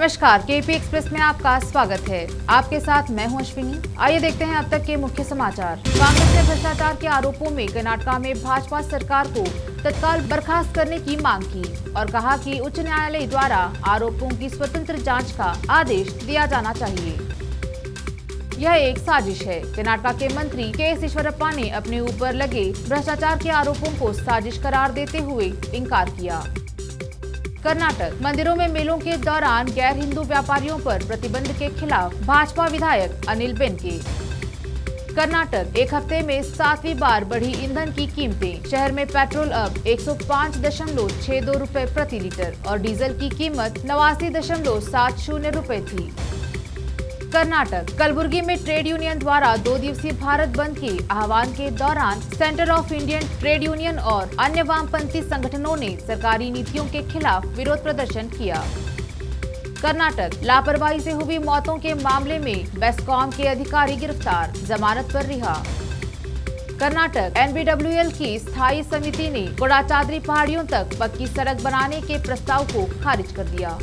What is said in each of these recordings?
नमस्कार, KP express में आपका स्वागत है। आपके साथ मैं हूं अश्विनी। आइए देखते हैं अब तक के मुख्य समाचार। कांग्रेस ने भ्रष्टाचार के आरोपों में कर्नाटक में भाजपा सरकार को तत्काल बर्खास्त करने की मांग की और कहा कि उच्च न्यायालय द्वारा आरोपों की स्वतंत्र जांच का आदेश दिया जाना चाहिए। यह एक साजिश है। कर्नाटक के मंत्री के ईश्वरप्पा ने अपने ऊपर लगे भ्रष्टाचार के आरोपों को साजिश करार देते हुए इनकार किया। कर्नाटक मंदिरों में मेलों के दौरान गैर हिंदू व्यापारियों पर प्रतिबंध के खिलाफ भाजपा विधायक अनिल बेनके। कर्नाटक एक हफ्ते में 7वीं बार बढ़ी ईंधन की कीमतें। शहर में पेट्रोल अब 105.62 रुपए प्रति लीटर और डीजल की कीमत 89.70 रुपए थी। कर्नाटक कलबुर्गी में ट्रेड यूनियन द्वारा 2 दिवसीय भारत बंद के आह्वान के दौरान centre of Indian trade union और अन्य वामपंथी संगठनों ने सरकारी नीतियों के खिलाफ विरोध प्रदर्शन किया। कर्नाटक लापरवाही से हुई मौतों के मामले में बेस्कॉम के अधिकारी गिरफ्तार, जमानत पर रिहा। कर्नाटक एनबीडब्ल्यूएल की स्थायी समिति ने कोडाचाद्री पहाड़ियों तक पक्की सड़क बनाने के प्रस्ताव को खारिज कर दिया।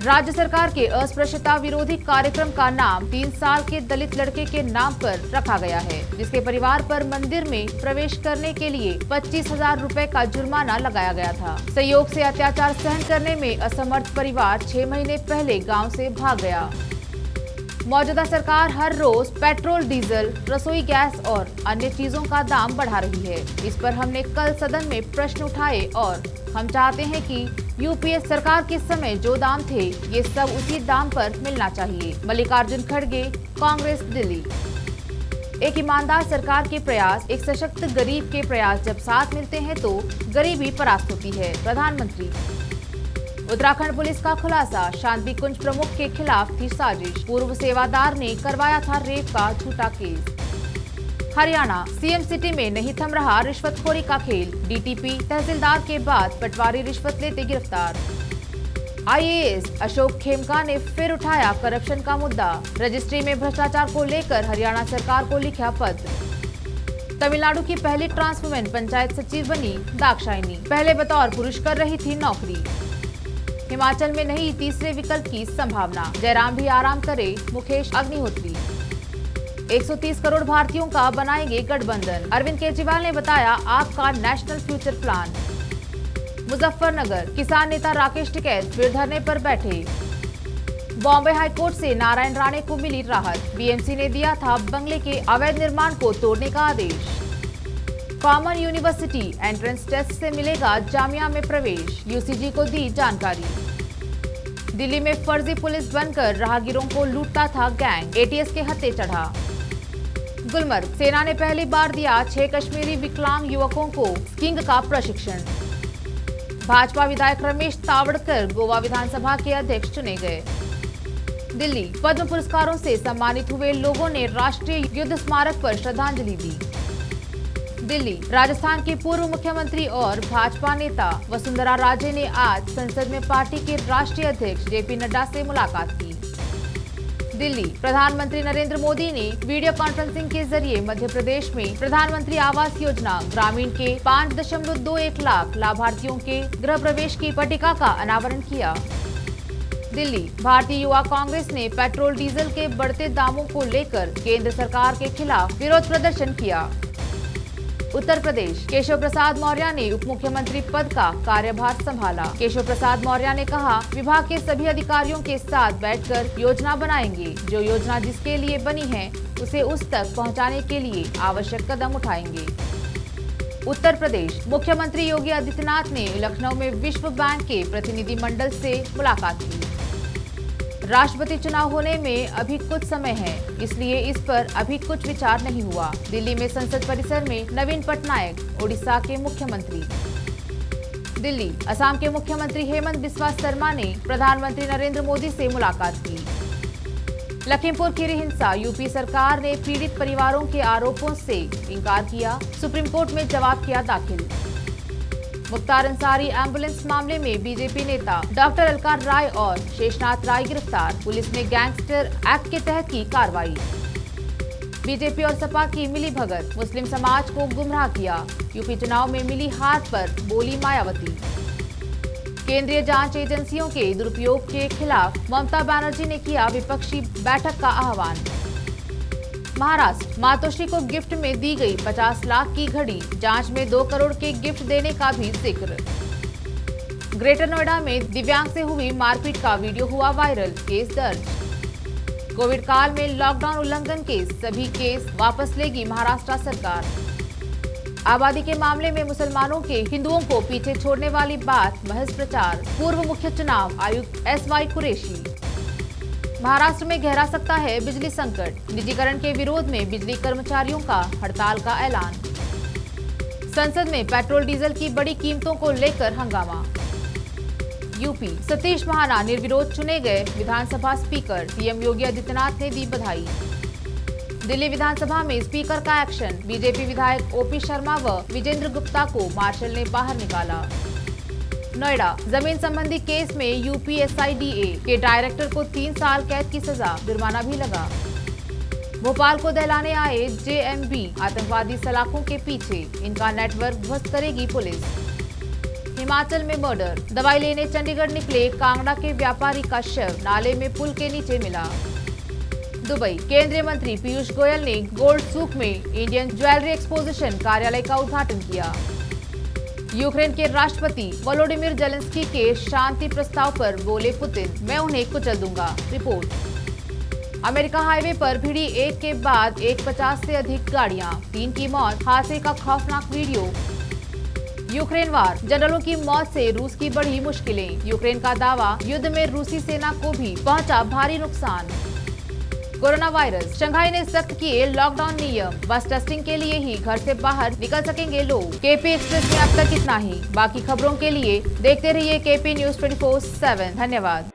राज्य सरकार के अस्पृश्यता विरोधी कार्यक्रम का नाम 3 साल के दलित लड़के के नाम पर रखा गया है, जिसके परिवार पर मंदिर में प्रवेश करने के लिए 25,000 रुपए का जुर्माना लगाया गया था। संयोग से अत्याचार सहन करने में असमर्थ परिवार 6 महीने पहले गांव से भाग गया। मौजूदा सरकार हर रोज पेट्रोल, डीजल, रसोई गैस और अन्य चीजों का दाम बढ़ा रही है। इस पर हमने कल सदन में प्रश्न उठाए और हम चाहते हैं कि यूपीए सरकार के समय जो दाम थे ये सब उसी दाम पर मिलना चाहिए। मल्लिकार्जुन खड़गे, कांग्रेस, दिल्ली। एक ईमानदार सरकार के प्रयास, एक सशक्त गरीब के प्रयास जब साथ मिलते हैं तो गरीबी परास्त होती है। प्रधानमंत्री। उत्तराखंड पुलिस का खुलासा, शांति कुंज प्रमुख के खिलाफ थी साजिश। पूर्व सेवादार ने करवाया था रेप का झूठा केस। हरियाणा सीएम सिटी में नहीं थम रहा रिश्वतखोरी का खेल। डीटीपी तहसीलदार के बाद पटवारी रिश्वत लेते गिरफ्तार। आईएएस अशोक खेमका ने फिर उठाया करप्शन का मुद्दा। रजिस्ट्री में भ्रष्टाचार को लेकर हरियाणा सरकार को लिखा पत्र। तमिलनाडु की पहली ट्रांसवुमेन पंचायत सचिव बनी दाक्षायणी, पहले बतौर पुरुष कर रही थी नौकरी। हिमाचल में नहीं तीसरे विकल्प की संभावना, जयराम भी आराम करे, मुकेश अग्निहोत्री। 130 करोड़ भारतीयों का बनाएंगे गठबंधन, अरविंद केजरीवाल ने बताया आपका नेशनल फ्यूचर प्लान। मुजफ्फरनगर किसान नेता राकेश टिकैत फिर धरने पर बैठे। बॉम्बे हाईकोर्ट से नारायण राणे को मिली राहत, बीएमसी ने दिया था बंगले के अवैध निर्माण को तोड़ने का आदेश। कॉमन यूनिवर्सिटी एंट्रेंस टेस्ट से मिलेगा जामिया में प्रवेश, यूसीजी को दी जानकारी। दिल्ली में फर्जी पुलिस बनकर राहगीरों को लूटता था गैंग, एटीएस के हत्थे चढ़ा। गुलमर्ग सेना ने पहली बार दिया 6 कश्मीरी विकलांग युवकों को स्कीइंग का प्रशिक्षण। भाजपा विधायक रमेश तावड़कर गोवा विधानसभा के अध्यक्ष चुने गए। दिल्ली पद्म पुरस्कारों से सम्मानित हुए लोगों ने राष्ट्रीय युद्ध स्मारक पर श्रद्धांजलि दी। दिल्ली राजस्थान के पूर्व मुख्यमंत्री और भाजपा नेता वसुंधरा राजे ने आज संसद में पार्टी के राष्ट्रीय अध्यक्ष जेपी नड्डा से मुलाकात की। दिल्ली प्रधानमंत्री नरेंद्र मोदी ने वीडियो कॉन्फ्रेंसिंग के जरिए मध्य प्रदेश में प्रधानमंत्री आवास योजना ग्रामीण के 5.21 लाख लाभार्थियों के गृह प्रवेश की पट्टिका का अनावरण किया। दिल्ली भारतीय युवा कांग्रेस ने पेट्रोल डीजल के बढ़ते दामों को लेकर केंद्र सरकार के खिलाफ विरोध प्रदर्शन किया। उत्तर प्रदेश केशव प्रसाद मौर्य ने उप मुख्यमंत्री पद का कार्यभार संभाला। केशव प्रसाद मौर्य ने कहा विभाग के सभी अधिकारियों के साथ बैठकर योजना बनाएंगे, जो योजना जिसके लिए बनी है उसे उस तक पहुंचाने के लिए आवश्यक कदम उठाएंगे। उत्तर प्रदेश मुख्यमंत्री योगी आदित्यनाथ ने लखनऊ में विश्व बैंक के प्रतिनिधि मंडल से मुलाकात की। राष्ट्रपति चुनाव होने में अभी कुछ समय है, इसलिए इस पर अभी कुछ विचार नहीं हुआ। दिल्ली में संसद परिसर में नवीन पटनायक, ओडिशा के मुख्यमंत्री। दिल्ली असम के मुख्यमंत्री हेमंत बिस्वा शर्मा ने प्रधानमंत्री नरेंद्र मोदी से मुलाकात की। लखीमपुर खीरी हिंसा, यूपी सरकार ने पीड़ित परिवारों के आरोपों से इनकार किया, सुप्रीम कोर्ट में जवाब किया दाखिल। मुख्तार अंसारी एम्बुलेंस मामले में बीजेपी नेता डॉक्टर अलकार राय और शेषनाथ राय गिरफ्तार, पुलिस ने गैंगस्टर एक्ट के तहत की कार्रवाई। बीजेपी और सपा की मिली भगत, मुस्लिम समाज को गुमराह किया, यूपी चुनाव में मिली हार पर बोली मायावती। केंद्रीय जांच एजेंसियों के दुरुपयोग के खिलाफ ममता बनर्जी ने किया विपक्षी बैठक का आह्वान। महाराष्ट्र, मातोश्री को गिफ्ट में दी गई 50 लाख की घड़ी, जांच में 2 करोड़ के गिफ्ट देने का भी जिक्र। ग्रेटर नोएडा में दिव्यांग से हुई मारपीट का वीडियो हुआ वायरल, केस दर्ज। कोविड काल में लॉकडाउन उल्लंघन के सभी केस वापस लेगी महाराष्ट्र सरकार। आबादी के मामले में मुसलमानों के हिंदुओं को पीछे छोड़ने वाली बात महज प्रचार, पूर्व मुख्य चुनाव आयुक्त SY कुरैशी। महाराष्ट्र में गहरा सकता है बिजली संकट, निजीकरण के विरोध में बिजली कर्मचारियों का हड़ताल का ऐलान। संसद में पेट्रोल डीजल की बढ़ी कीमतों को लेकर हंगामा। यूपी, सतीश महाना निर्विरोध चुने गए विधानसभा स्पीकर, सीएम योगी आदित्यनाथ ने दी बधाई। दिल्ली विधानसभा में स्पीकर का एक्शन, बीजेपी विधायक OP शर्मा व विजेंद्र गुप्ता को मार्शल ने बाहर निकाला। नोएडा, जमीन संबंधी केस में UPSIDA के डायरेक्टर को 3 साल कैद की सजा, जुर्माना भी लगा। भोपाल को दहलाने आए JMB आतंकवादी सलाखों के पीछे, इनका नेटवर्क ध्वस्त करेगी पुलिस। हिमाचल में मर्डर, दवाई लेने चंडीगढ़ निकले कांगड़ा के व्यापारी का शव नाले में पुल के नीचे मिला। दुबई, केंद्रीय मंत्री पीयूष गोयल ने गोल्ड सूक में इंडियन ज्वेलरी एक्सपोजिशन कार्यालय का उद्घाटन किया। यूक्रेन के राष्ट्रपति वोलोडिमिर जेलेंस्की के शांति प्रस्ताव पर बोले पुतिन, मैं उन्हें कुचल दूंगा। रिपोर्ट। अमेरिका हाईवे पर भिड़ी एक के बाद एक 50 से अधिक गाड़ियां, 3 की मौत, हादसे का खौफनाक वीडियो। यूक्रेन वार, जनरलों की मौत से रूस की बढ़ी मुश्किलें, यूक्रेन का दावा, युद्ध में रूसी सेना को भी पहुंचा भारी नुकसान। कोरोना वायरस, शंघाई ने सख्त किए लॉकडाउन नियम, बस टेस्टिंग के लिए ही घर से बाहर निकल सकेंगे लोग। KP एक्सप्रेस में अब तक इतना ही। बाकी खबरों के लिए देखते रहिए KP News 24/7। धन्यवाद।